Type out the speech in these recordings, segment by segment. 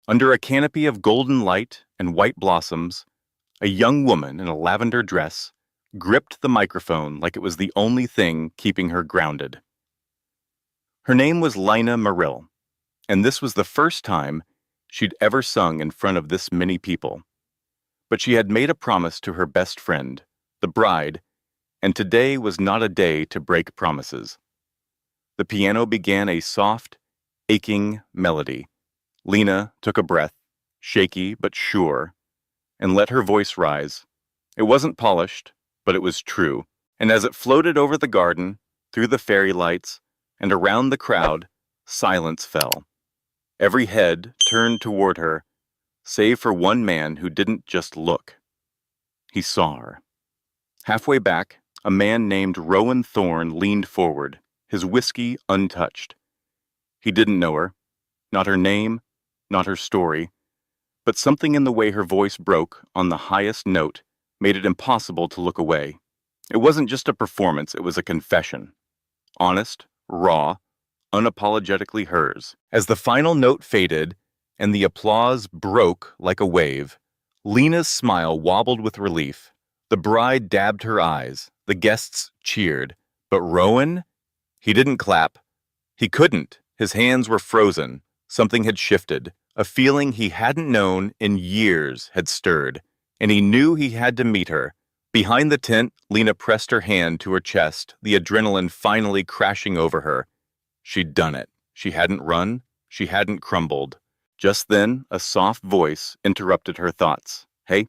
Under a canopy of golden light and white blossoms, a young woman in a lavender dress gripped the microphone like it was the only thing keeping her grounded. Her name was Lina Marill, and this was the first time she'd ever sung in front of this many people. But she had made a promise to her best friend, the bride, and today was not a day to break promises. The piano began a soft, aching melody. Lina took a breath, shaky but sure, and let her voice rise. It wasn't polished, but it was true. And as it floated over the garden, through the fairy lights, and around the crowd, silence fell. Every head turned toward her, save for one man who didn't just look. He saw her. Halfway back, a man named Rowan Thorne leaned forward, his whiskey untouched. He didn't know her, not her name, not her story, but something in the way her voice broke on the highest note made it impossible to look away. It wasn't just a performance, it was a confession. Honest, raw, unapologetically hers. As the final note faded and the applause broke like a wave, Lina's smile wobbled with relief. The bride dabbed her eyes, the guests cheered, but Rowan? He didn't clap. He couldn't. His hands were frozen. Something had shifted. A feeling he hadn't known in years had stirred, and he knew he had to meet her. Behind the tent, Lina pressed her hand to her chest, the adrenaline finally crashing over her. She'd done it. She hadn't run. She hadn't crumbled. Just then, a soft voice interrupted her thoughts. "Hey,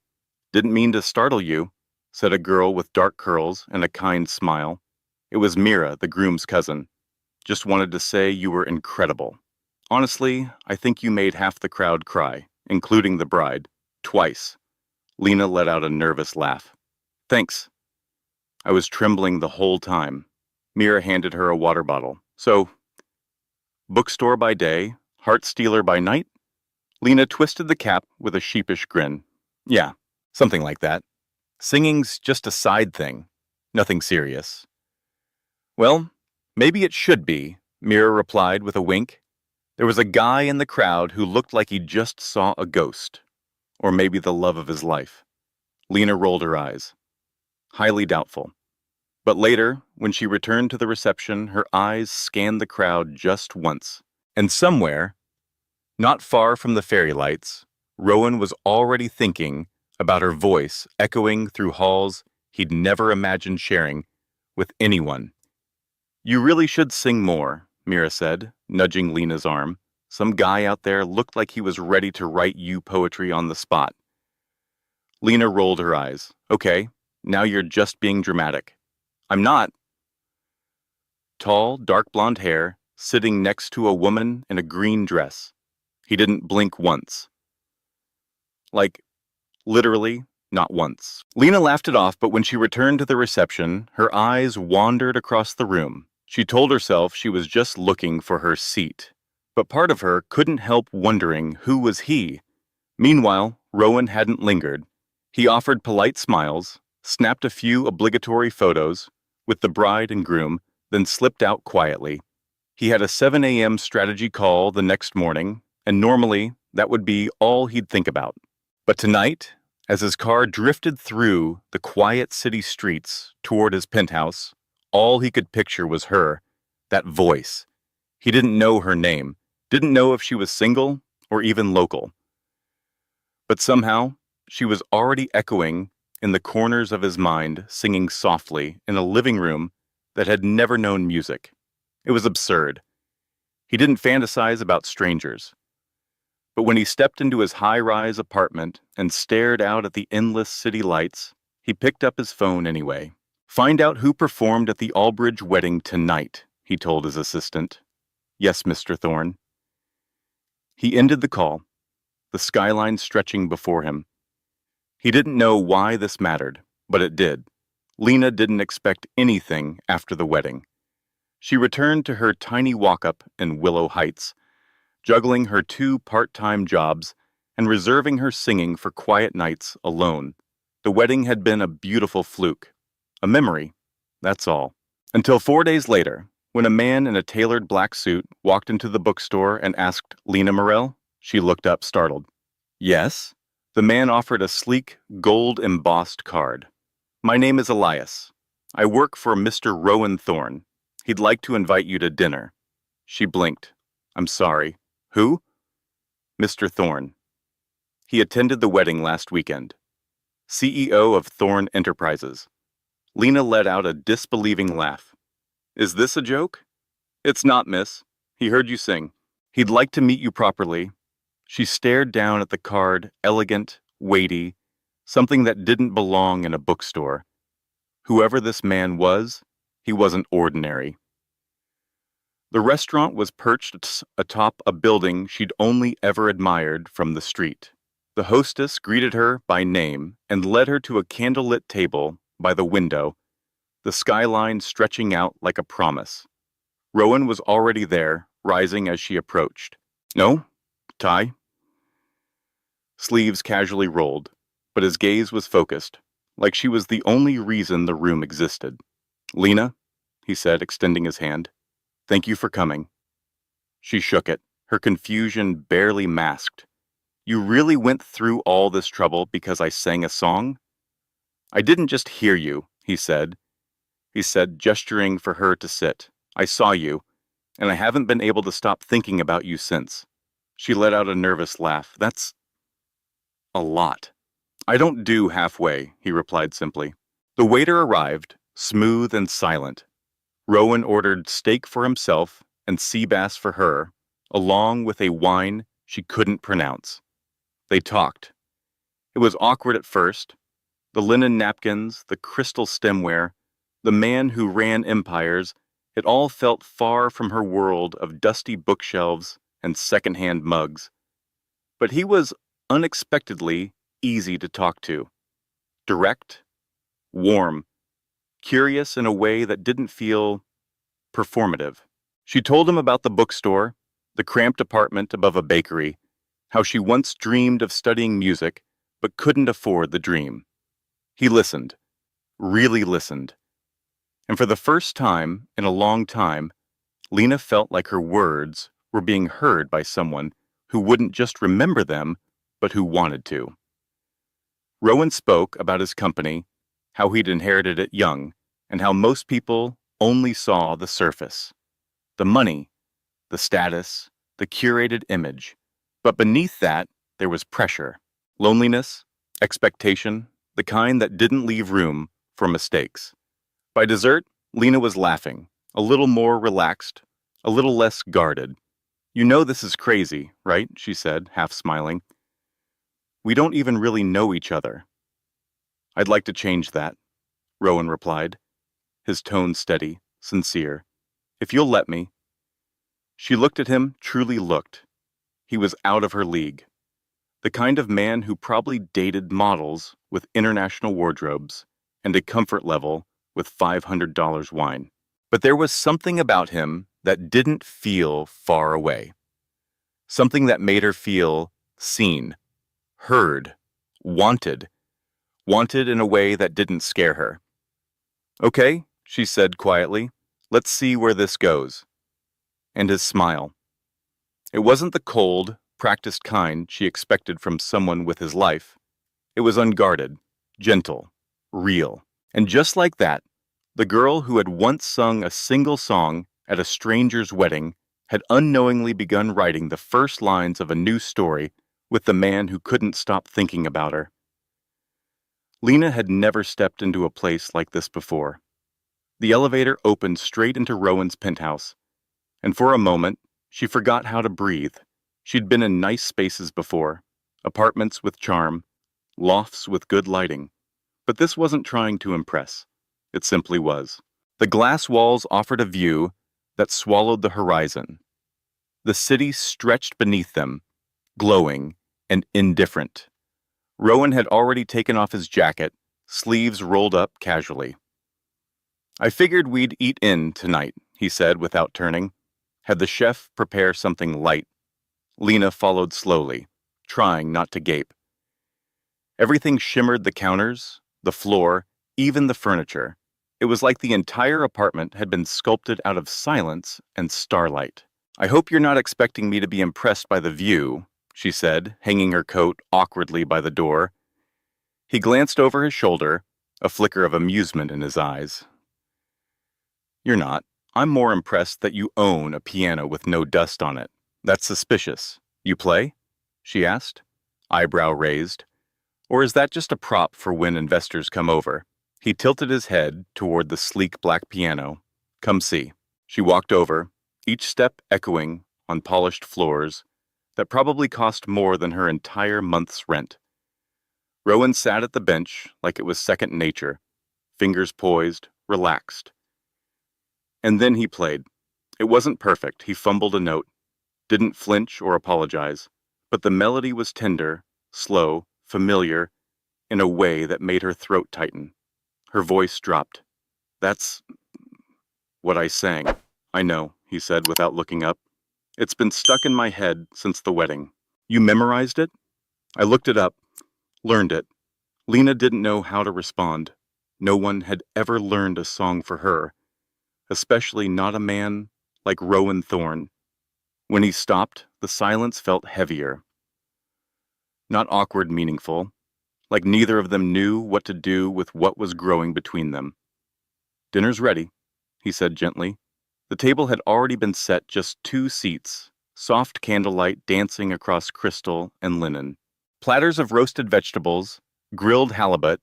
didn't mean to startle you," said a girl with dark curls and a kind smile. It was Mira, the groom's cousin. "Just wanted to say you were incredible. Honestly, I think you made half the crowd cry, including the bride. Twice." Lina let out a nervous laugh. "Thanks." I was trembling the whole time. Mira handed her a water bottle. "So, bookstore by day, heart stealer by night?" Lina twisted the cap with a sheepish grin. "Yeah, something like that. Singing's just a side thing. Nothing serious." "Well, maybe it should be," Mira replied with a wink. There was a guy in the crowd who looked like he just saw a ghost. Or maybe the love of his life. Lina rolled her eyes. Highly doubtful. But later, when she returned to the reception, her eyes scanned the crowd just once. And somewhere, not far from the fairy lights, Rowan was already thinking about her voice echoing through halls he'd never imagined sharing with anyone. "You really should sing more," Mira said, nudging Lina's arm. "Some guy out there looked like he was ready to write you poetry on the spot." Lina rolled her eyes. "Okay, now you're just being dramatic." "I'm not." Tall, dark blonde hair, sitting next to a woman in a green dress. He didn't blink once. Like, literally, not once. Lina laughed it off, but when she returned to the reception, her eyes wandered across the room. She told herself she was just looking for her seat. But part of her couldn't help wondering who was he. Meanwhile, Rowan hadn't lingered. He offered polite smiles, snapped a few obligatory photos with the bride and groom, then slipped out quietly. He had a 7 a.m. strategy call the next morning, and normally that would be all he'd think about. But tonight, as his car drifted through the quiet city streets toward his penthouse, all he could picture was her, that voice. He didn't know her name, didn't know if she was single or even local. But somehow, she was already echoing in the corners of his mind, singing softly in a living room that had never known music. It was absurd. He didn't fantasize about strangers. But when he stepped into his high-rise apartment and stared out at the endless city lights, he picked up his phone anyway. "Find out who performed at the Albridge wedding tonight," he told his assistant. "Yes, Mr. Thorne." He ended the call, the skyline stretching before him. He didn't know why this mattered, but it did. Lina didn't expect anything after the wedding. She returned to her tiny walk-up in Willow Heights, juggling her 2 part-time jobs and reserving her singing for quiet nights alone. The wedding had been a beautiful fluke. A memory, that's all. Until 4 days later, when a man in a tailored black suit walked into the bookstore and asked Lina Marill, She looked up, startled. Yes? The man offered a sleek, gold-embossed card. My name is Elias. I work for Mr. Rowan Thorne. He'd like to invite you to dinner. She blinked. I'm sorry. Who? Mr. Thorne. He attended the wedding last weekend. CEO of Thorne Enterprises. Lena let out a disbelieving laugh. Is this a joke? It's not, miss. He heard you sing. He'd like to meet you properly. She stared down at the card, elegant, weighty, something that didn't belong in a bookstore. Whoever this man was, he wasn't ordinary. The restaurant was perched atop a building she'd only ever admired from the street. The hostess greeted her by name and led her to a candlelit table by the window, the skyline stretching out like a promise. Rowan was already there, rising as she approached. No? Tie? Sleeves casually rolled, but his gaze was focused, like she was the only reason the room existed. Lena, he said, extending his hand. Thank you for coming. She shook it, her confusion barely masked. You really went through all this trouble because I sang a song? I didn't just hear you, he said. He said, gesturing for her to sit. I saw you, and I haven't been able to stop thinking about you since. She let out a nervous laugh. That's a lot. I don't do halfway, he replied simply. The waiter arrived, smooth and silent. Rowan ordered steak for himself and sea bass for her, along with a wine she couldn't pronounce. They talked. It was awkward at first. The linen napkins, the crystal stemware, the man who ran empires, it all felt far from her world of dusty bookshelves and second-hand mugs. But he was unexpectedly easy to talk to. Direct, warm, curious in a way that didn't feel performative. She told him about the bookstore, the cramped apartment above a bakery, how she once dreamed of studying music but couldn't afford the dream. He listened, really listened. And for the first time in a long time, Lena felt like her words were being heard by someone who wouldn't just remember them, but who wanted to. Rowan spoke about his company, how he'd inherited it young, and how most people only saw the surface. The money, the status, the curated image. But beneath that, there was pressure, loneliness, expectation, the kind that didn't leave room for mistakes. By dessert, Lena was laughing, a little more relaxed, a little less guarded. You know this is crazy, right? She said, half smiling. We don't even really know each other. I'd like to change that, Rowan replied, his tone steady, sincere. If you'll let me. She looked at him, truly looked. He was out of her league. The kind of man who probably dated models with international wardrobes and a comfort level with $500 wine. But there was something about him that didn't feel far away. Something that made her feel seen, heard, wanted in a way that didn't scare her. Okay, she said quietly, let's see where this goes. And his smile. It wasn't the cold, practiced kind she expected from someone with his life. It was unguarded, gentle, real. And just like that, the girl who had once sung a single song at a stranger's wedding had unknowingly begun writing the first lines of a new story with the man who couldn't stop thinking about her. Lena had never stepped into a place like this before. The elevator opened straight into Rowan's penthouse, and for a moment, she forgot how to breathe. She'd been in nice spaces before, apartments with charm, lofts with good lighting. But this wasn't trying to impress. It simply was. The glass walls offered a view that swallowed the horizon. The city stretched beneath them, glowing and indifferent. Rowan had already taken off his jacket, sleeves rolled up casually. I figured we'd eat in tonight, he said without turning. Had the chef prepare something light. Lena followed slowly, trying not to gape. Everything shimmered, the counters, the floor, even the furniture. It was like the entire apartment had been sculpted out of silence and starlight. I hope you're not expecting me to be impressed by the view, she said, hanging her coat awkwardly by the door. He glanced over his shoulder, a flicker of amusement in his eyes. You're not. I'm more impressed that you own a piano with no dust on it. That's suspicious. You play? She asked, eyebrow raised. Or is that just a prop for when investors come over? He tilted his head toward the sleek black piano. Come see. She walked over, each step echoing on polished floors that probably cost more than her entire month's rent. Rowan sat at the bench like it was second nature, fingers poised, relaxed. And then he played. It wasn't perfect. He fumbled a note, didn't flinch or apologize, but the melody was tender, slow, familiar, in a way that made her throat tighten. Her voice dropped. That's what I sang. I know, he said without looking up. It's been stuck in my head since the wedding. You memorized it? I looked it up, learned it. Lena didn't know how to respond. No one had ever learned a song for her, especially not a man like Rowan Thorne. When he stopped, the silence felt heavier. Not awkward, meaningful, like neither of them knew what to do with what was growing between them. Dinner's ready, he said gently. The table had already been set, just 2 seats, soft candlelight dancing across crystal and linen. Platters of roasted vegetables, grilled halibut,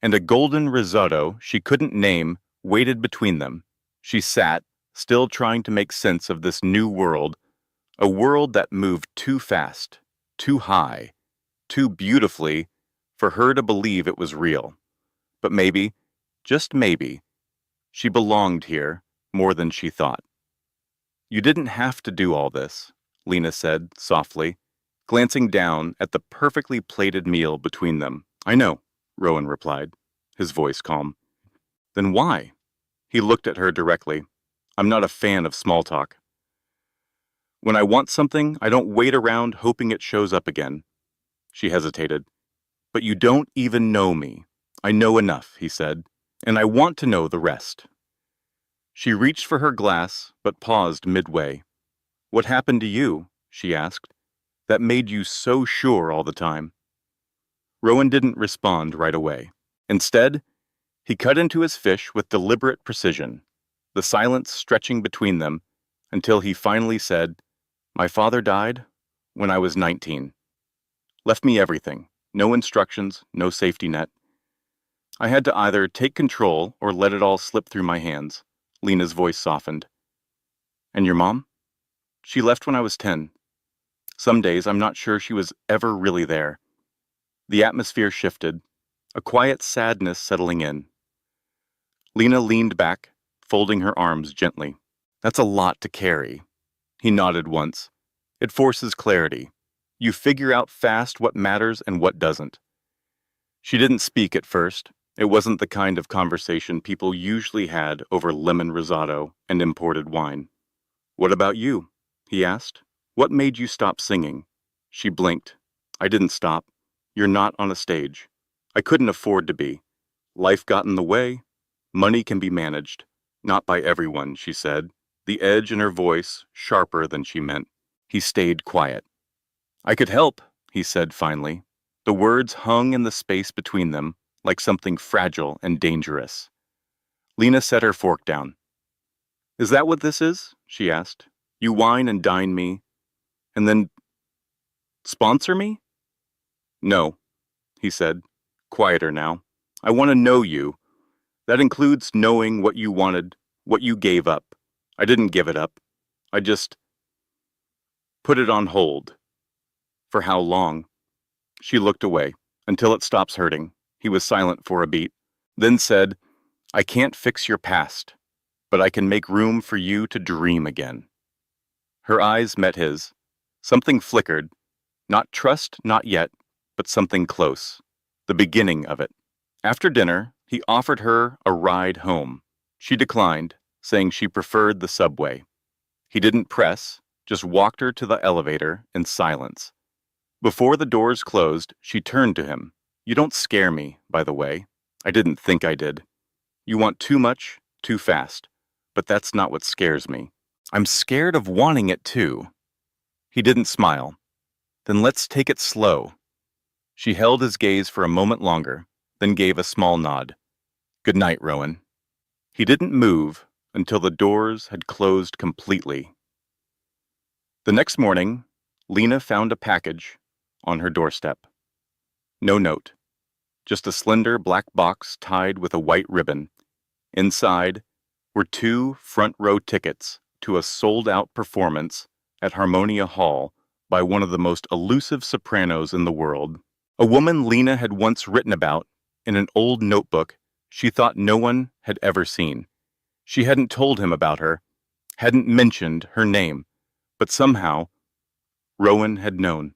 and a golden risotto she couldn't name waited between them. She sat, still trying to make sense of this new world, a world that moved too fast, too high, too beautifully for her to believe it was real. But maybe, just maybe, she belonged here more than she thought. You didn't have to do all this, Lena said softly, glancing down at the perfectly plated meal between them. I know, Rowan replied, his voice calm. Then why? He looked at her directly. I'm not a fan of small talk. When I want something, I don't wait around hoping it shows up again. She hesitated. But you don't even know me. I know enough, he said, and I want to know the rest. She reached for her glass, but paused midway. What happened to you, she asked, that made you so sure all the time? Rowan didn't respond right away. Instead, he cut into his fish with deliberate precision, the silence stretching between them until he finally said, My father died when I was 19. Left me everything, no instructions, no safety net. I had to either take control or let it all slip through my hands. Lena's voice softened. And your mom? She left when I was 10. Some days I'm not sure she was ever really there. The atmosphere shifted, a quiet sadness settling in. Lena leaned back, folding her arms gently. That's a lot to carry. He nodded once. It forces clarity. You figure out fast what matters and what doesn't. She didn't speak at first. It wasn't the kind of conversation people usually had over lemon risotto and imported wine. What about you? He asked. What made you stop singing? She blinked. I didn't stop. You're not on a stage. I couldn't afford to be. Life got in the way. Money can be managed. Not by everyone, she said, the edge in her voice sharper than she meant. He stayed quiet. I could help, he said finally. The words hung in the space between them, like something fragile and dangerous. Lena set her fork down. Is that what this is? She asked. You wine and dine me, and then sponsor me? No, he said, quieter now. I want to know you. That includes knowing what you wanted, what you gave up. I didn't give it up. I just put it on hold. For how long? She looked away, until it stops hurting. He was silent for a beat, then said, I can't fix your past, but I can make room for you to dream again. Her eyes met his. Something flickered. Not trust, not yet, but something close. The beginning of it. After dinner, he offered her a ride home. She declined, saying she preferred the subway. He didn't press, just walked her to the elevator in silence. Before the doors closed, she turned to him. You don't scare me, by the way. I didn't think I did. You want too much, too fast. But that's not what scares me. I'm scared of wanting it too. He didn't smile. Then let's take it slow. She held his gaze for a moment longer, then gave a small nod. Good night, Rowan. He didn't move until the doors had closed completely. The next morning, Lena found a package on her doorstep. No note, just a slender black box tied with a white ribbon. Inside were 2 front-row tickets to a sold-out performance at Harmonia Hall by one of the most elusive sopranos in the world. A woman Lena had once written about in an old notebook she thought no one had ever seen. She hadn't told him about her, hadn't mentioned her name, but somehow Rowan had known.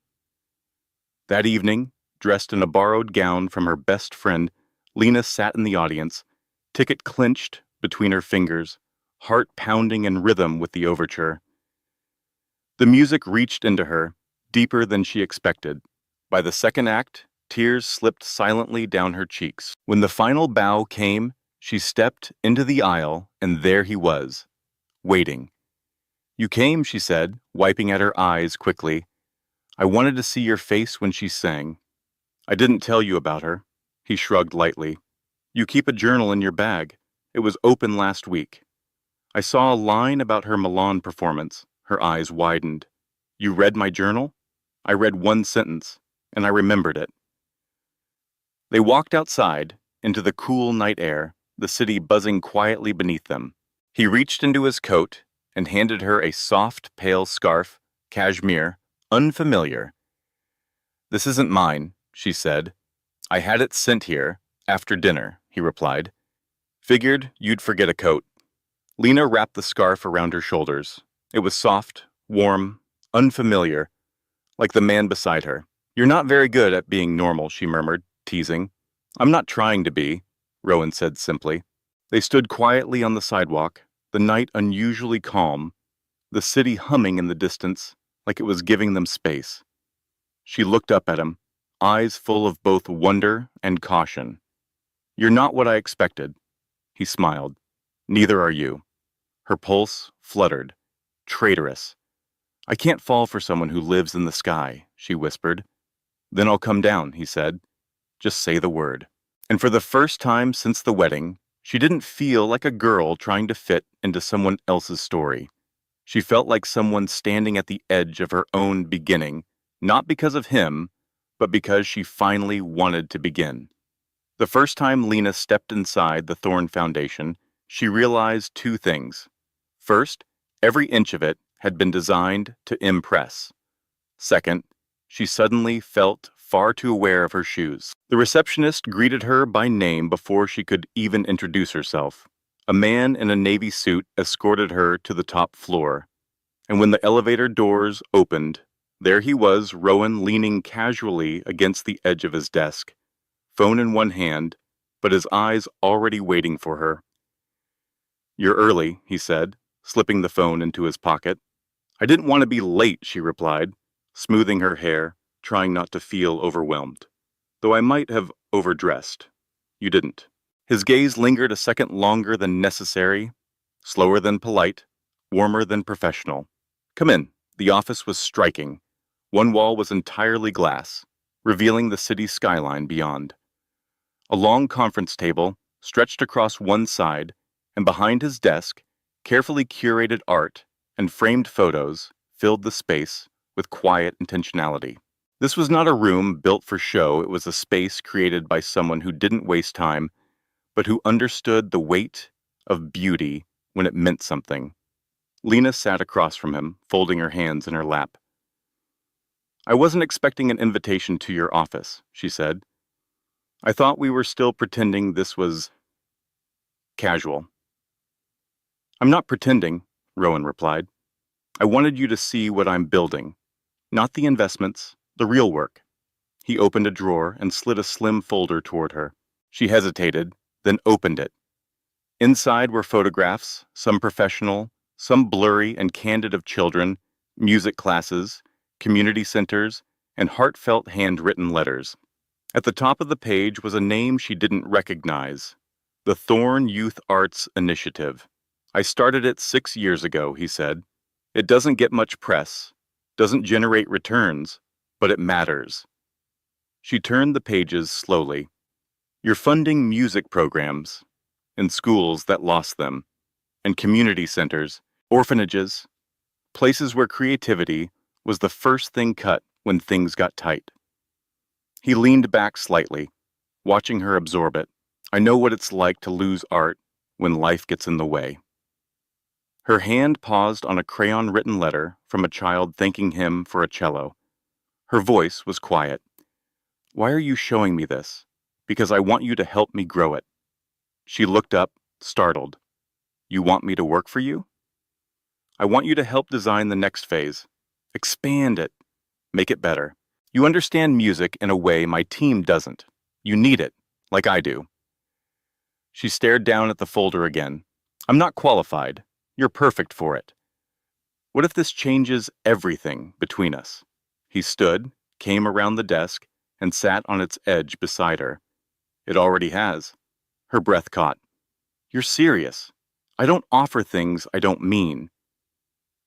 That evening, dressed in a borrowed gown from her best friend, Lena sat in the audience, ticket clenched between her fingers, heart pounding in rhythm with the overture. The music reached into her, deeper than she expected. By the second act, tears slipped silently down her cheeks. When the final bow came, she stepped into the aisle, and there he was, waiting. You came, she said, wiping at her eyes quickly. I wanted to see your face when she sang. I didn't tell you about her. He shrugged lightly. You keep a journal in your bag. It was open last week. I saw a line about her Milan performance. Her eyes widened. You read my journal? I read one sentence, and I remembered it. They walked outside, into the cool night air, the city buzzing quietly beneath them. He reached into his coat and handed her a soft, pale scarf, cashmere, unfamiliar. This isn't mine, she said. I had it sent here, after dinner, he replied. Figured you'd forget a coat. Lena wrapped the scarf around her shoulders. It was soft, warm, unfamiliar, like the man beside her. You're not very good at being normal, she murmured, teasing. I'm not trying to be, Rowan said simply. They stood quietly on the sidewalk, the night unusually calm, the city humming in the distance like it was giving them space. She looked up at him, eyes full of both wonder and caution. You're not what I expected. He smiled. Neither are you. Her pulse fluttered. Traitorous. I can't fall for someone who lives in the sky, she whispered. Then I'll come down, he said. Just say the word. And for the first time since the wedding, she didn't feel like a girl trying to fit into someone else's story. She felt like someone standing at the edge of her own beginning, not because of him, but because she finally wanted to begin. The first time Lena stepped inside the Thorn Foundation, she realized 2 things. First, every inch of it had been designed to impress. Second, she suddenly felt far too aware of her shoes. The receptionist greeted her by name before she could even introduce herself. A man in a navy suit escorted her to the top floor. And when the elevator doors opened, there he was, Rowan, leaning casually against the edge of his desk, phone in one hand, but his eyes already waiting for her. You're early, he said, slipping the phone into his pocket. I didn't want to be late, she replied, smoothing her hair, trying not to feel overwhelmed. Though I might have overdressed. You didn't. His gaze lingered a second longer than necessary, slower than polite, warmer than professional. Come in. The office was striking. One wall was entirely glass, revealing the city skyline beyond. A long conference table stretched across one side, and behind his desk, carefully curated art and framed photos filled the space with quiet intentionality. This was not a room built for show, it was a space created by someone who didn't waste time, but who understood the weight of beauty when it meant something. Lena sat across from him, folding her hands in her lap. I wasn't expecting an invitation to your office, she said. I thought we were still pretending this was casual. I'm not pretending, Rowan replied. I wanted you to see what I'm building. Not the investments, the real work. He opened a drawer and slid a slim folder toward her. She hesitated, then opened it. Inside were photographs, some professional, some blurry and candid of children, music classes, community centers, and heartfelt handwritten letters. At the top of the page was a name she didn't recognize, the Thorn Youth Arts Initiative. I started it 6 years ago, he said. It doesn't get much press, doesn't generate returns, but it matters. She turned the pages slowly. You're funding music programs in schools that lost them, and community centers, orphanages, places where creativity was the first thing cut when things got tight. He leaned back slightly, watching her absorb it. I know what it's like to lose art when life gets in the way. Her hand paused on a crayon-written letter from a child thanking him for a cello. Her voice was quiet. Why are you showing me this? Because I want you to help me grow it. She looked up, startled. You want me to work for you? I want you to help design the next phase. Expand it. Make it better. You understand music in a way my team doesn't. You need it, like I do. She stared down at the folder again. I'm not qualified. You're perfect for it. What if this changes everything between us? He stood, came around the desk, and sat on its edge beside her. It already has. Her breath caught. You're serious. I don't offer things I don't mean.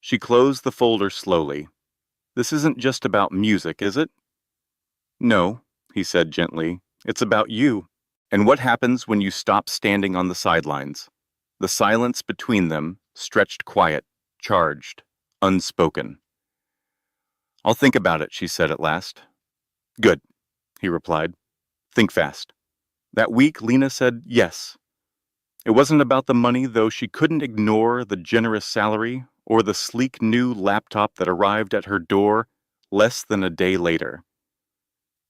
She closed the folder slowly. This isn't just about music, is it? No, he said gently. It's about you. And what happens when you stop standing on the sidelines? The silence between them stretched quiet, charged, unspoken. I'll think about it, she said at last. Good, he replied. Think fast. That week, Lena said yes. It wasn't about the money, though she couldn't ignore the generous salary or the sleek new laptop that arrived at her door less than a day later.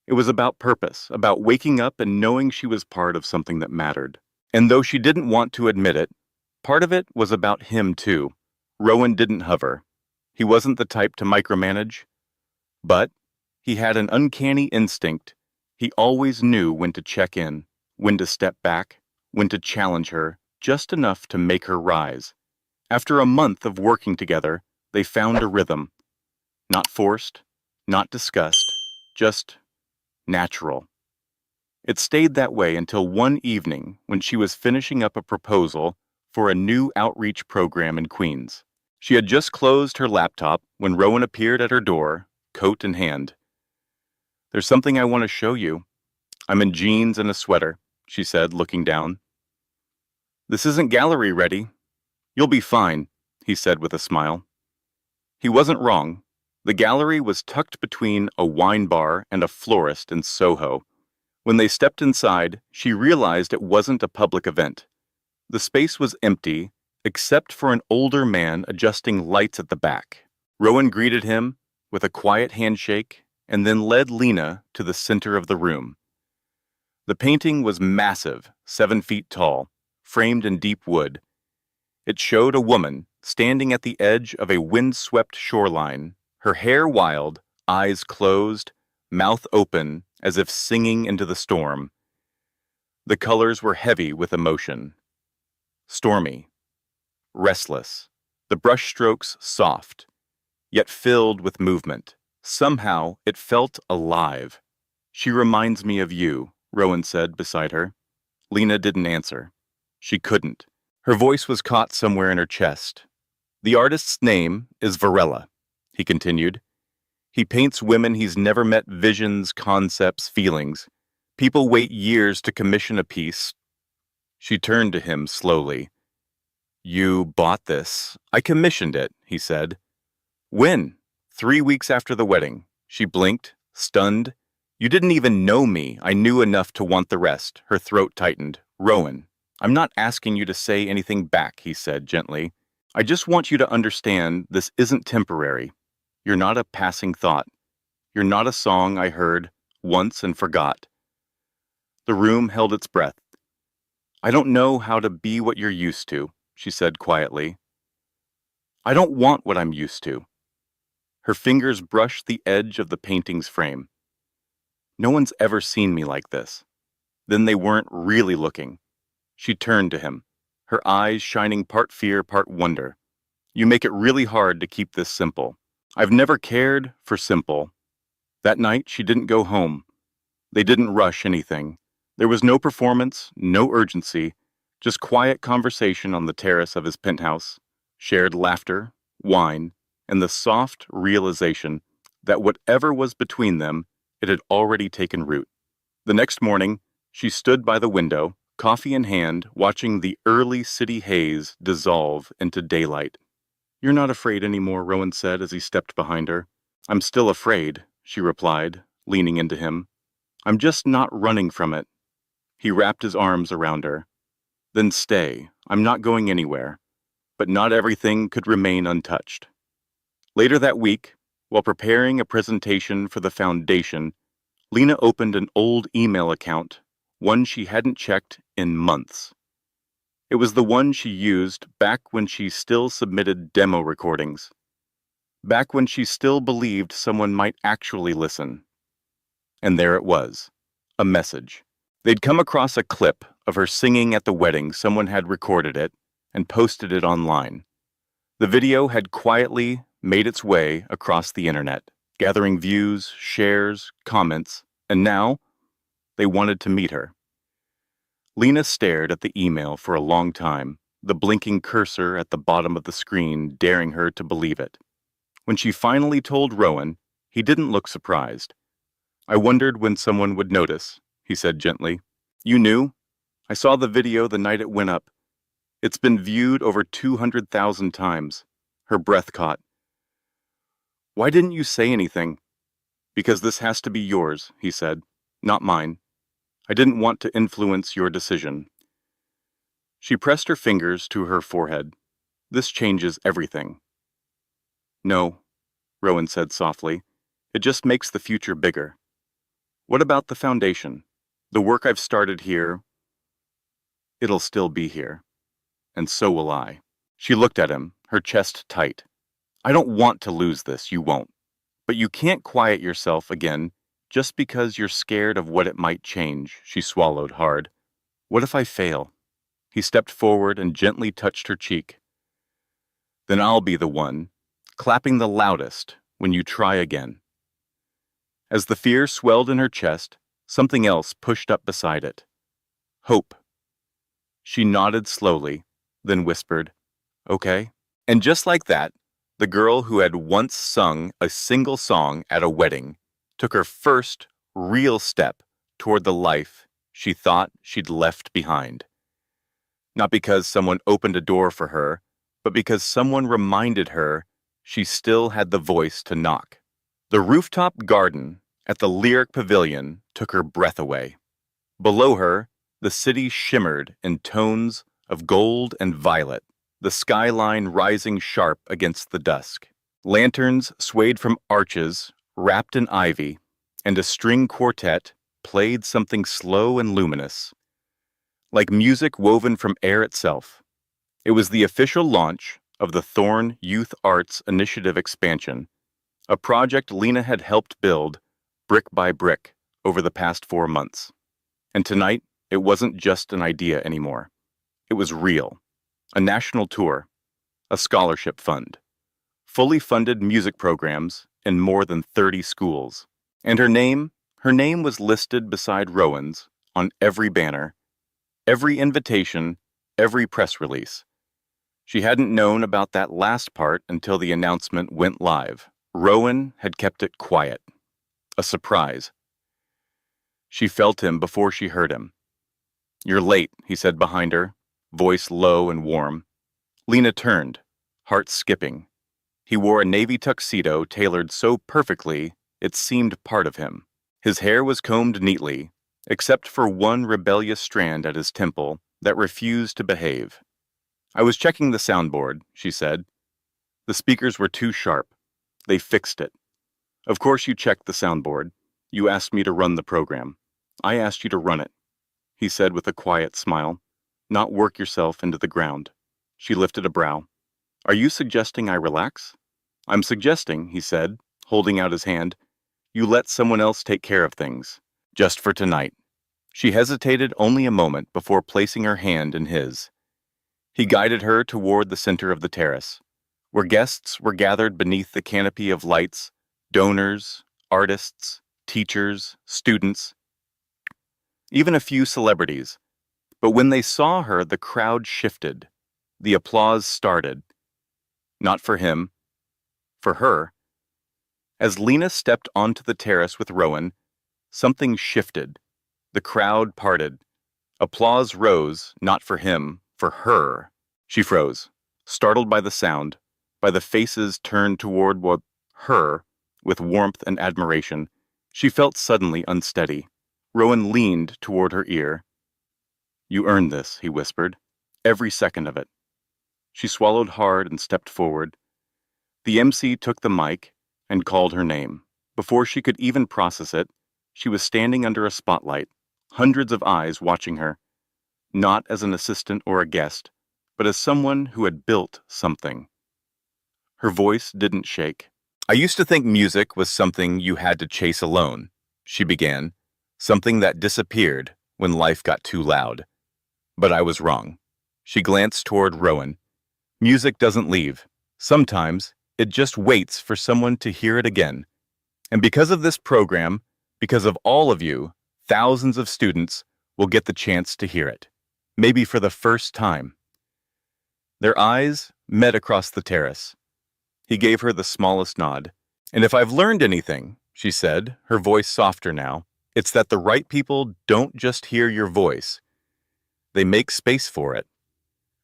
It was about purpose, about waking up and knowing she was part of something that mattered. And though she didn't want to admit it, part of it was about him too. Rowan didn't hover. He wasn't the type to micromanage. But he had an uncanny instinct. He always knew when to check in, when to step back, when to challenge her, just enough to make her rise. After a month of working together, they found a rhythm. Not forced, not discussed, just natural. It stayed that way until one evening when she was finishing up a proposal for a new outreach program in Queens. She had just closed her laptop when Rowan appeared at her door, coat in hand. There's something I want to show you. I'm in jeans and a sweater, she said, looking down. This isn't gallery ready. You'll be fine, he said with a smile. He wasn't wrong. The gallery was tucked between a wine bar and a florist in Soho. When they stepped inside, she realized it wasn't a public event. The space was empty, except for an older man adjusting lights at the back. Rowan greeted him with a quiet handshake and then led Lena to the center of the room. The painting was massive, 7 feet tall, framed in deep wood. It showed a woman standing at the edge of a windswept shoreline, her hair wild, eyes closed, mouth open as if singing into the storm. The colors were heavy with emotion. Stormy, restless, the brushstrokes soft, yet filled with movement. Somehow it felt alive. She reminds me of you, Rowan said beside her. Lena didn't answer. She couldn't. Her voice was caught somewhere in her chest. The artist's name is Varela, he continued. He paints women he's never met, visions, concepts, feelings. People wait years to commission a piece. She turned to him slowly. You bought this. I commissioned it, he said. When? 3 weeks after the wedding. She blinked, stunned. You didn't even know me. I knew enough to want the rest. Her throat tightened. Rowan, I'm not asking you to say anything back, he said gently. I just want you to understand this isn't temporary. You're not a passing thought. You're not a song I heard once and forgot. The room held its breath. I don't know how to be what you're used to, she said quietly. I don't want what I'm used to. Her fingers brushed the edge of the painting's frame. No one's ever seen me like this. Then they weren't really looking. She turned to him, her eyes shining part fear, part wonder. You make it really hard to keep this simple. I've never cared for simple. That night, she didn't go home. They didn't rush anything. There was no performance, no urgency, just quiet conversation on the terrace of his penthouse, shared laughter, wine, and the soft realization that whatever was between them, it had already taken root. The next morning, she stood by the window, coffee in hand, watching the early city haze dissolve into daylight. "You're not afraid anymore," Rowan said as he stepped behind her. "I'm still afraid," she replied, leaning into him. "I'm just not running from it." He wrapped his arms around her. "Then stay. I'm not going anywhere." But not everything could remain untouched. Later that week, while preparing a presentation for the foundation, Lena opened an old email account, one she hadn't checked in months. It was the one she used back when she still submitted demo recordings, back when she still believed someone might actually listen. And there it was, a message. They'd come across a clip of her singing at the wedding. Someone had recorded it and posted it online. The video had quietly made its way across the internet, gathering views, shares, comments, and now they wanted to meet her. Lena stared at the email for a long time, the blinking cursor at the bottom of the screen daring her to believe it. When she finally told Rowan, he didn't look surprised. "I wondered when someone would notice," he said gently. "You knew? I saw the video the night it went up. It's been viewed over 200,000 times." Her breath caught. "Why didn't you say anything?" "Because this has to be yours," he said, "not mine. I didn't want to influence your decision." She pressed her fingers to her forehead. "This changes everything." "No," Rowan said softly. "It just makes the future bigger." "What about the foundation? The work I've started here?" "It'll still be here. And so will I." She looked at him, her chest tight. "I don't want to lose this, you won't. But you can't quiet yourself again just because you're scared of what it might change." She swallowed hard. "What if I fail?" He stepped forward and gently touched her cheek. "Then I'll be the one, clapping the loudest when you try again." As the fear swelled in her chest, something else pushed up beside it. Hope. She nodded slowly, then whispered, "Okay." And just like that, the girl who had once sung a single song at a wedding took her first real step toward the life she thought she'd left behind. Not because someone opened a door for her, but because someone reminded her she still had the voice to knock. The rooftop garden at the Lyric Pavilion took her breath away. Below her, the city shimmered in tones of gold and violet, the skyline rising sharp against the dusk. Lanterns swayed from arches wrapped in ivy, and a string quartet played something slow and luminous, like music woven from air itself. It was the official launch of the Thorn Youth Arts Initiative expansion, a project Lena had helped build brick by brick over the past 4 months. And tonight, it wasn't just an idea anymore. It was real. A national tour, a scholarship fund, fully funded music programs in more than 30 schools. And her name was listed beside Rowan's on every banner, every invitation, every press release. She hadn't known about that last part until the announcement went live. Rowan had kept it quiet. A surprise. She felt him before she heard him. "You're late," he said behind her, voice low and warm. Lena turned, heart skipping. He wore a navy tuxedo tailored so perfectly it seemed part of him. His hair was combed neatly, except for one rebellious strand at his temple that refused to behave. "I was checking the soundboard," she said. "The speakers were too sharp. They fixed it." "Of course you checked the soundboard. You asked me to run the program. I asked you to run it," he said with a quiet smile, "not work yourself into the ground." She lifted a brow. "Are you suggesting I relax?" "I'm suggesting," he said, holding out his hand, "you let someone else take care of things. Just for tonight." She hesitated only a moment before placing her hand in his. He guided her toward the center of the terrace, where guests were gathered beneath the canopy of lights, donors, artists, teachers, students, even a few celebrities. But when they saw her, the crowd shifted. The applause started. Not for him, for her. As Lena stepped onto the terrace with Rowan, something shifted. The crowd parted. Applause rose, not for him, for her. She froze, startled by the sound, by the faces turned toward her, with warmth and admiration. She felt suddenly unsteady. Rowan leaned toward her ear. "You earned this," he whispered. "Every second of it." She swallowed hard and stepped forward. The MC took the mic and called her name. Before she could even process it, she was standing under a spotlight, hundreds of eyes watching her, not as an assistant or a guest, but as someone who had built something. Her voice didn't shake. "I used to think music was something you had to chase alone," she began, "something that disappeared when life got too loud. But I was wrong." She glanced toward Rowan. "Music doesn't leave. Sometimes it just waits for someone to hear it again. And because of this program, because of all of you, thousands of students will get the chance to hear it. Maybe for the first time." Their eyes met across the terrace. He gave her the smallest nod. "And if I've learned anything," she said, her voice softer now, "it's that the right people don't just hear your voice. They make space for it."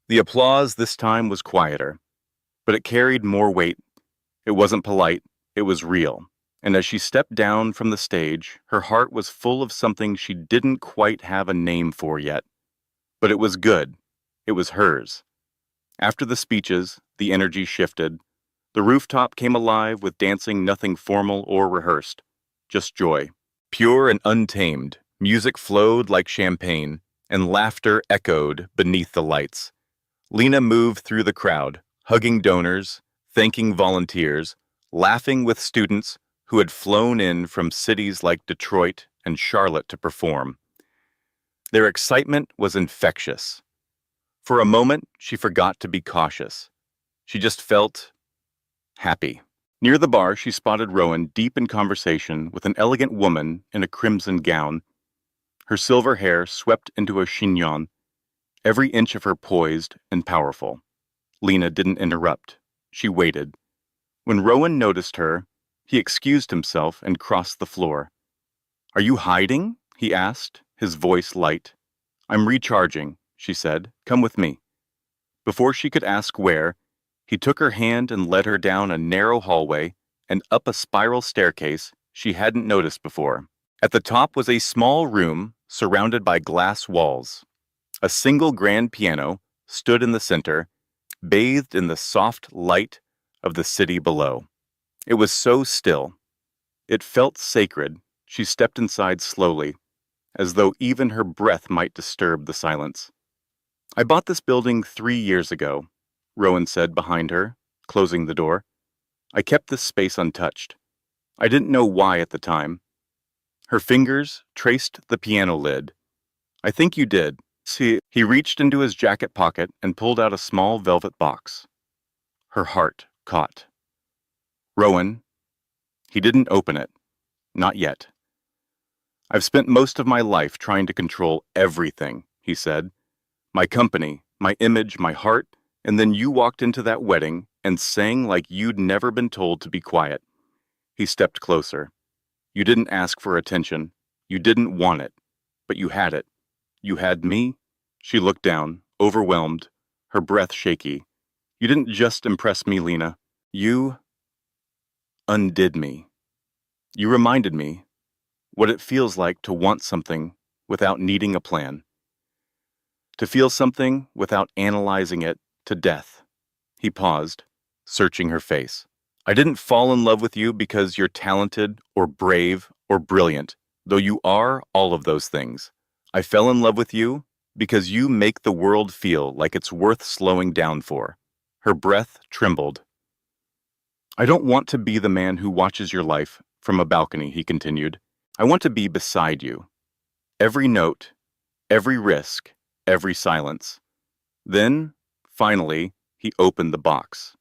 The applause this time was quieter, but it carried more weight. It wasn't polite, it was real. And as she stepped down from the stage, her heart was full of something she didn't quite have a name for yet. But it was good. It was hers. After the speeches, the energy shifted. The rooftop came alive with dancing, nothing formal or rehearsed. Just joy. Pure and untamed, music flowed like champagne, and laughter echoed beneath the lights. Lena moved through the crowd, hugging donors, thanking volunteers, laughing with students who had flown in from cities like Detroit and Charlotte to perform. Their excitement was infectious. For a moment, she forgot to be cautious. She just felt happy. Near the bar, she spotted Rowan deep in conversation with an elegant woman in a crimson gown. Her silver hair swept into a chignon, every inch of her poised and powerful. Lena didn't interrupt. She waited. When Rowan noticed her, he excused himself and crossed the floor. "Are you hiding?" he asked, his voice light. "I'm recharging," she said. "Come with me." Before she could ask where, he took her hand and led her down a narrow hallway and up a spiral staircase she hadn't noticed before. At the top was a small room surrounded by glass walls. A single grand piano stood in the center, bathed in the soft light of the city below. It was so still. It felt sacred. She stepped inside slowly, as though even her breath might disturb the silence. "I bought this building 3 years ago," Rowan said behind her, closing the door. "I kept this space untouched. I didn't know why at the time." Her fingers traced the piano lid. "I think you did." He reached into his jacket pocket and pulled out a small velvet box. Her heart caught. "Rowan." He didn't open it. Not yet. "I've spent most of my life trying to control everything," he said. "My company, my image, my heart, and then you walked into that wedding and sang like you'd never been told to be quiet." He stepped closer. "You didn't ask for attention. You didn't want it. But you had it. You had me." She looked down, overwhelmed, her breath shaky. "You didn't just impress me, Lena. You undid me. You reminded me what it feels like to want something without needing a plan. To feel something without analyzing it to death." He paused, searching her face. "I didn't fall in love with you because you're talented or brave or brilliant, though you are all of those things. I fell in love with you because you make the world feel like it's worth slowing down for." Her breath trembled. "I don't want to be the man who watches your life from a balcony," he continued. "I want to be beside you. Every note, every risk, every silence." Then, finally, he opened the box.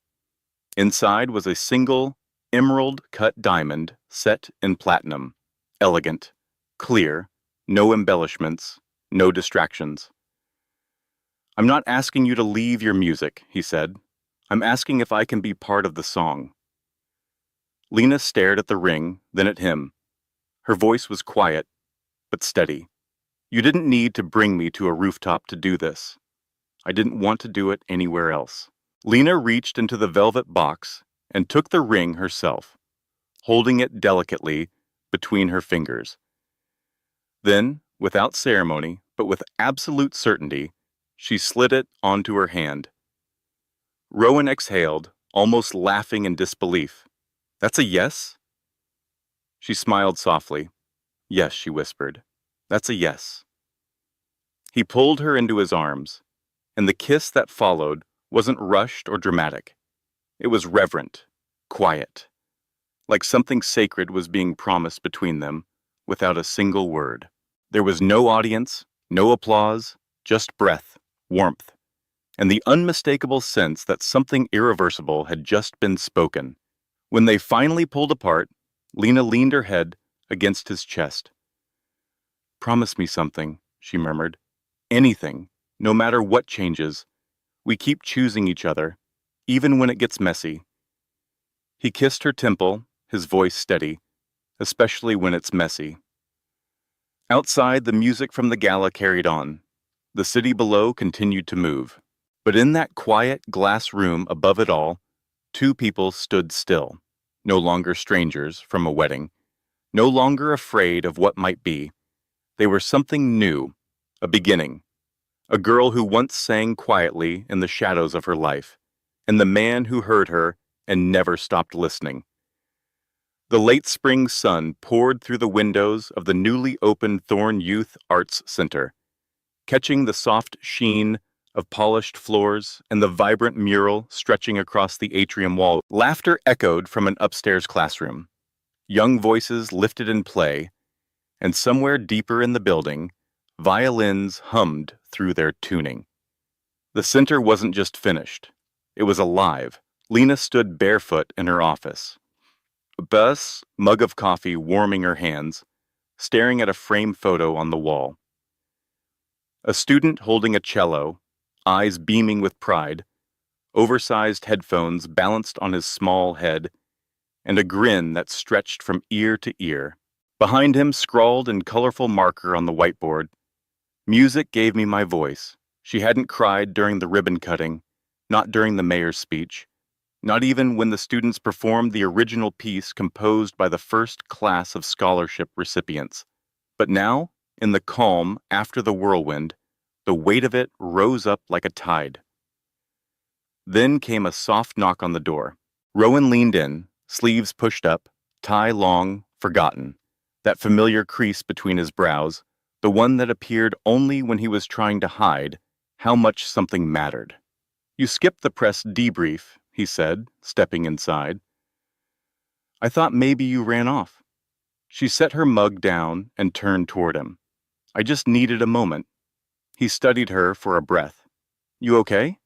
Inside was a single, emerald-cut diamond set in platinum. Elegant, clear, no embellishments, no distractions. "I'm not asking you to leave your music," he said. "I'm asking if I can be part of the song." Lena stared at the ring, then at him. Her voice was quiet, but steady. You didn't need to bring me to a rooftop to do this. I didn't want to do it anywhere else. Lena reached into the velvet box and took the ring herself, holding it delicately between her fingers. Then, without ceremony, but with absolute certainty, she slid it onto her hand. Rowan exhaled, almost laughing in disbelief. That's a yes? She smiled softly. Yes, she whispered. That's a yes. He pulled her into his arms, and the kiss that followed wasn't rushed or dramatic. It was reverent, quiet, like something sacred was being promised between them without a single word. There was no audience, no applause, just breath, warmth, and the unmistakable sense that something irreversible had just been spoken. When they finally pulled apart, Lena leaned her head against his chest. Promise me something, she murmured. Anything, no matter what changes. We keep choosing each other, even when it gets messy. He kissed her temple, his voice steady, especially when it's messy. Outside, the music from the gala carried on. The city below continued to move. But in that quiet glass room above it all, two people stood still, no longer strangers from a wedding, no longer afraid of what might be. They were something new, a beginning. A girl who once sang quietly in the shadows of her life, and the man who heard her and never stopped listening. The late spring sun poured through the windows of the newly opened Thorne Youth Arts Center, catching the soft sheen of polished floors and the vibrant mural stretching across the atrium wall. Laughter echoed from an upstairs classroom. Young voices lifted in play, and somewhere deeper in the building, violins hummed through their tuning. The center wasn't just finished. It was alive. Lena stood barefoot in her office, a mug of coffee warming her hands, staring at a framed photo on the wall. A student holding a cello, eyes beaming with pride, oversized headphones balanced on his small head, and a grin that stretched from ear to ear. Behind him, scrawled in colorful marker on the whiteboard, music gave me my voice. She hadn't cried during the ribbon cutting, not during the mayor's speech, not even when the students performed the original piece composed by the first class of scholarship recipients. But now, in the calm after the whirlwind, the weight of it rose up like a tide. Then came a soft knock on the door. Rowan leaned in, sleeves pushed up, tie long, forgotten, that familiar crease between his brows, the one that appeared only when he was trying to hide how much something mattered. You skipped the press debrief, he said, stepping inside. I thought maybe you ran off. She set her mug down and turned toward him. I just needed a moment. He studied her for a breath. You okay?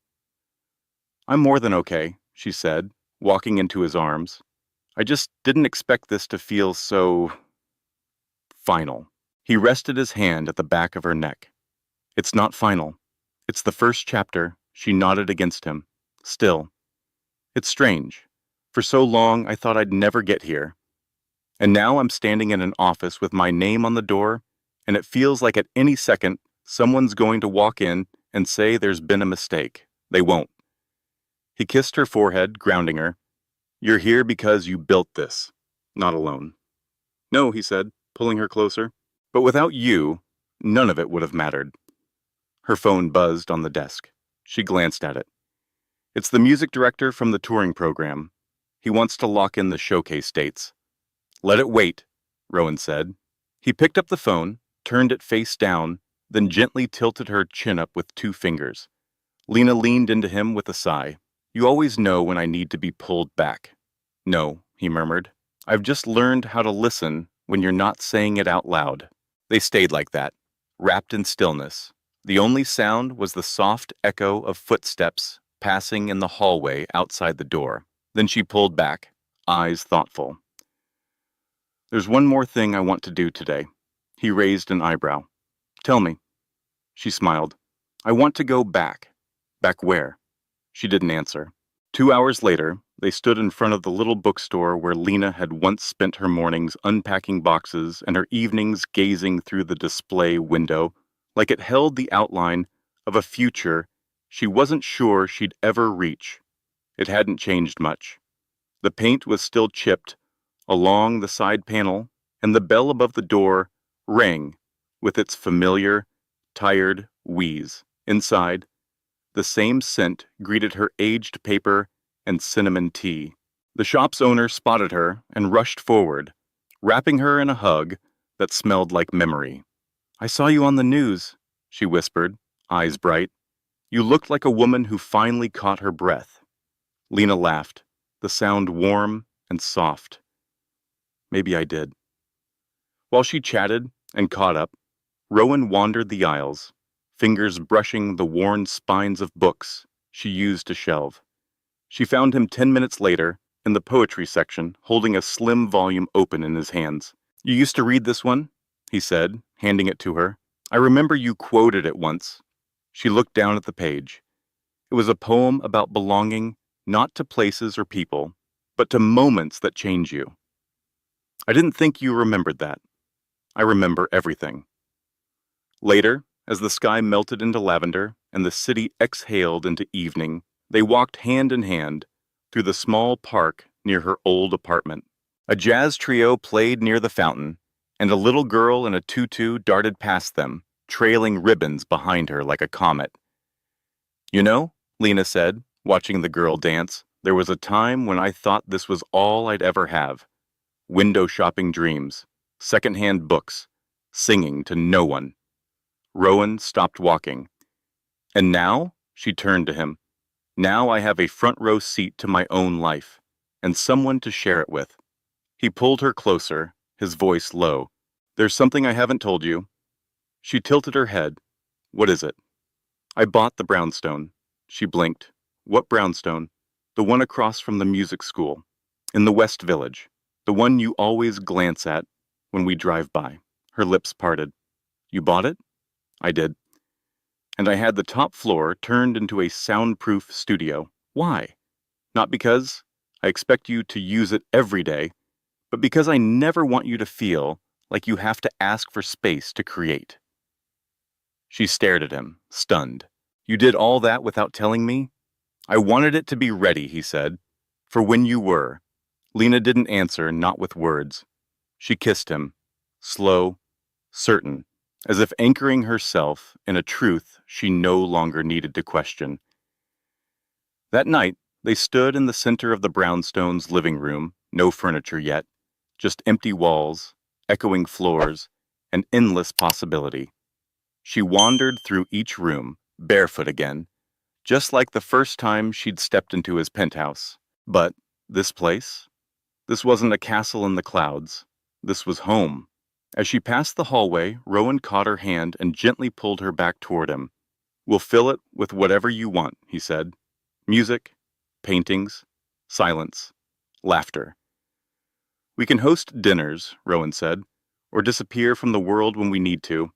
I'm more than okay, she said, walking into his arms. I just didn't expect this to feel so final. He rested his hand at the back of her neck. It's not final. It's the first chapter, she nodded against him. Still. It's strange. For so long, I thought I'd never get here. And now I'm standing in an office with my name on the door, and it feels like at any second, someone's going to walk in and say there's been a mistake. They won't. He kissed her forehead, grounding her. You're here because you built this, not alone. No, he said, pulling her closer. But without you, none of it would have mattered. Her phone buzzed on the desk. She glanced at it. It's the music director from the touring program. He wants to lock in the showcase dates. Let it wait, Rowan said. He picked up the phone, turned it face down, then gently tilted her chin up with 2 fingers. Lena leaned into him with a sigh. You always know when I need to be pulled back. No, he murmured. I've just learned how to listen when you're not saying it out loud. They stayed like that, wrapped in stillness. The only sound was the soft echo of footsteps passing in the hallway outside the door. Then she pulled back, eyes thoughtful. There's one more thing I want to do today. He raised an eyebrow. Tell me. She smiled. I want to go back. Back where? She didn't answer. 2 hours later, They stood in front of the little bookstore where Lena had once spent her mornings unpacking boxes and her evenings gazing through the display window, like it held the outline of a future she wasn't sure she'd ever reach. It hadn't changed much. The paint was still chipped along the side panel, and the bell above the door rang with its familiar, tired wheeze. Inside, the same scent greeted her aged paper and cinnamon tea. The shop's owner spotted her and rushed forward, wrapping her in a hug that smelled like memory. "I saw you on the news," she whispered, eyes bright. "You looked like a woman who finally caught her breath." Lena laughed, the sound warm and soft. "Maybe I did." While she chatted and caught up, Rowan wandered the aisles, fingers brushing the worn spines of books she used to shelve. She found him 10 minutes later in the poetry section, holding a slim volume open in his hands. "You used to read this one?" he said, handing it to her. "I remember you quoted it once." She looked down at the page. It was a poem about belonging not to places or people, but to moments that change you. "I didn't think you remembered that." "I remember everything." Later, as the sky melted into lavender and the city exhaled into evening, they walked hand in hand through the small park near her old apartment. A jazz trio played near the fountain, and a little girl in a tutu darted past them, trailing ribbons behind her like a comet. "You know," Lena said, watching the girl dance, "there was a time when I thought this was all I'd ever have. Window shopping dreams, secondhand books, singing to no one." Rowan stopped walking. "And now," she turned to him, "now I have a front row seat to my own life, and someone to share it with." He pulled her closer, his voice low. "There's something I haven't told you." She tilted her head. "What is it?" "I bought the brownstone." She blinked. "What brownstone?" "The one across from the music school, in the West Village. The one you always glance at when we drive by." Her lips parted. "You bought it?" "I did. And I had the top floor turned into a soundproof studio. Why? Not because I expect you to use it every day, but because I never want you to feel like you have to ask for space to create." She stared at him, stunned. "You did all that without telling me?" "I wanted it to be ready," he said, "for when you were." Lena didn't answer, not with words. She kissed him, slow, certain, as if anchoring herself in a truth she no longer needed to question. That night, they stood in the center of the brownstone's living room, no furniture yet, just empty walls, echoing floors, and endless possibility. She wandered through each room, barefoot again, just like the first time she'd stepped into his penthouse. But this place? This wasn't a castle in the clouds. This was home. As she passed the hallway, Rowan caught her hand and gently pulled her back toward him. "We'll fill it with whatever you want," he said. "Music, paintings, silence, laughter." "We can host dinners," Rowan said, "or disappear from the world when we need to."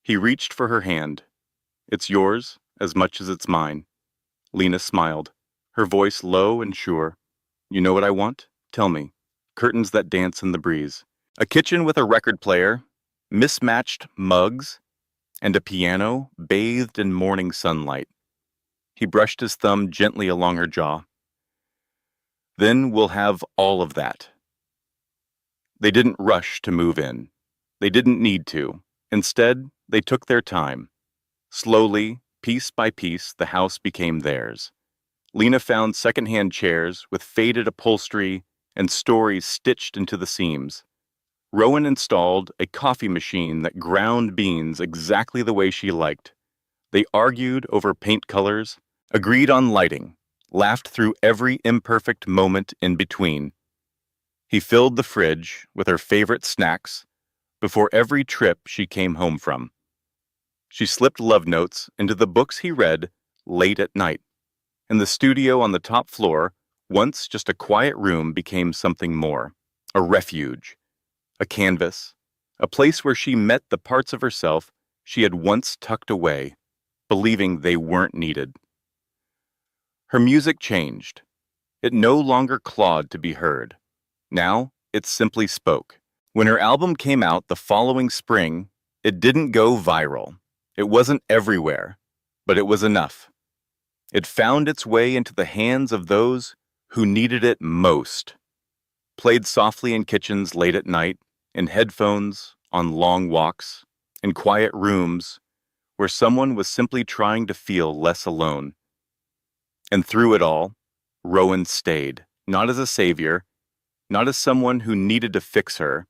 He reached for her hand. "It's yours as much as it's mine." Lena smiled, her voice low and sure. "You know what I want? Tell me." Curtains that dance in the breeze. A kitchen with a record player, mismatched mugs, and a piano bathed in morning sunlight. He brushed his thumb gently along her jaw. "Then we'll have all of that." They didn't rush to move in. They didn't need to. Instead, they took their time. Slowly, piece by piece, the house became theirs. Lena found secondhand chairs with faded upholstery and stories stitched into the seams. Rowan installed a coffee machine that ground beans exactly the way she liked. They argued over paint colors, agreed on lighting, laughed through every imperfect moment in between. He filled the fridge with her favorite snacks before every trip she came home from. She slipped love notes into the books he read late at night. And the studio on the top floor, once just a quiet room, became something more. A refuge, a canvas, a place where she met the parts of herself she had once tucked away, believing they weren't needed. Her music changed. It no longer clawed to be heard. Now, it simply spoke. When her album came out the following spring, it didn't go viral. It wasn't everywhere, but it was enough. It found its way into the hands of those who needed it most. Played softly in kitchens late at night, in headphones, on long walks, in quiet rooms, where someone was simply trying to feel less alone. And through it all, Rowan stayed, not as a savior, not as someone who needed to fix her,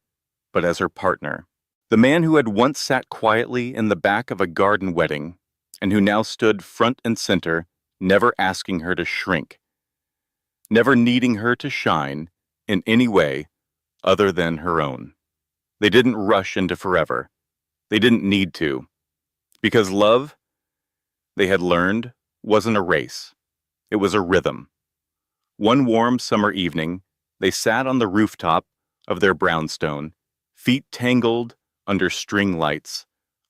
but as her partner. The man who had once sat quietly in the back of a garden wedding, and who now stood front and center, never asking her to shrink, never needing her to shine in any way other than her own. They didn't rush into forever. They didn't need to. Because love, they had learned, wasn't a race. It was a rhythm. One warm summer evening, they sat on the rooftop of their brownstone, feet tangled under string lights,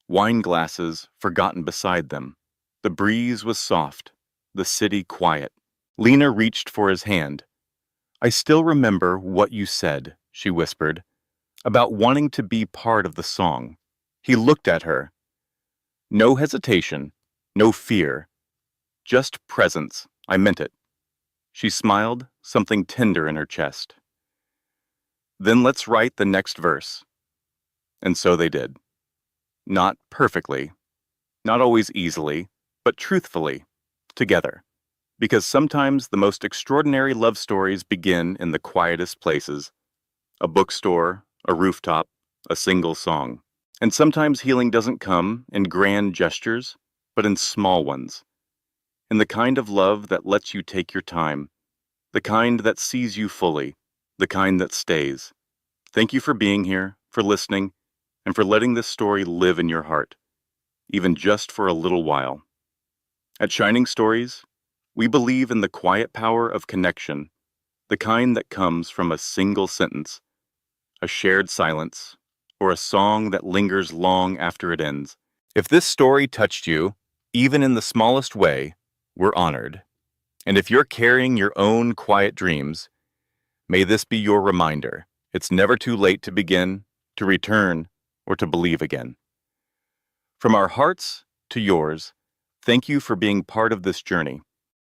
wine glasses forgotten beside them. The breeze was soft, the city quiet. Lena reached for his hand. "I still remember what you said," she whispered, "about wanting to be part of the song." He looked at her. No hesitation, no fear, just presence. "I meant it." She smiled, something tender in her chest. "Then let's write the next verse." And so they did. Not perfectly, not always easily, but truthfully, together. Because sometimes the most extraordinary love stories begin in the quietest places. A bookstore, a rooftop, a single song. And sometimes healing doesn't come in grand gestures, but in small ones. In the kind of love that lets you take your time. The kind that sees you fully. The kind that stays. Thank you for being here, for listening, and for letting this story live in your heart, even just for a little while. At Shining Stories, we believe in the quiet power of connection, the kind that comes from a single sentence, a shared silence, or a song that lingers long after it ends. If this story touched you, even in the smallest way, we're honored. And if you're carrying your own quiet dreams, may this be your reminder. It's never too late to begin, to return, or to believe again. From our hearts to yours, thank you for being part of this journey.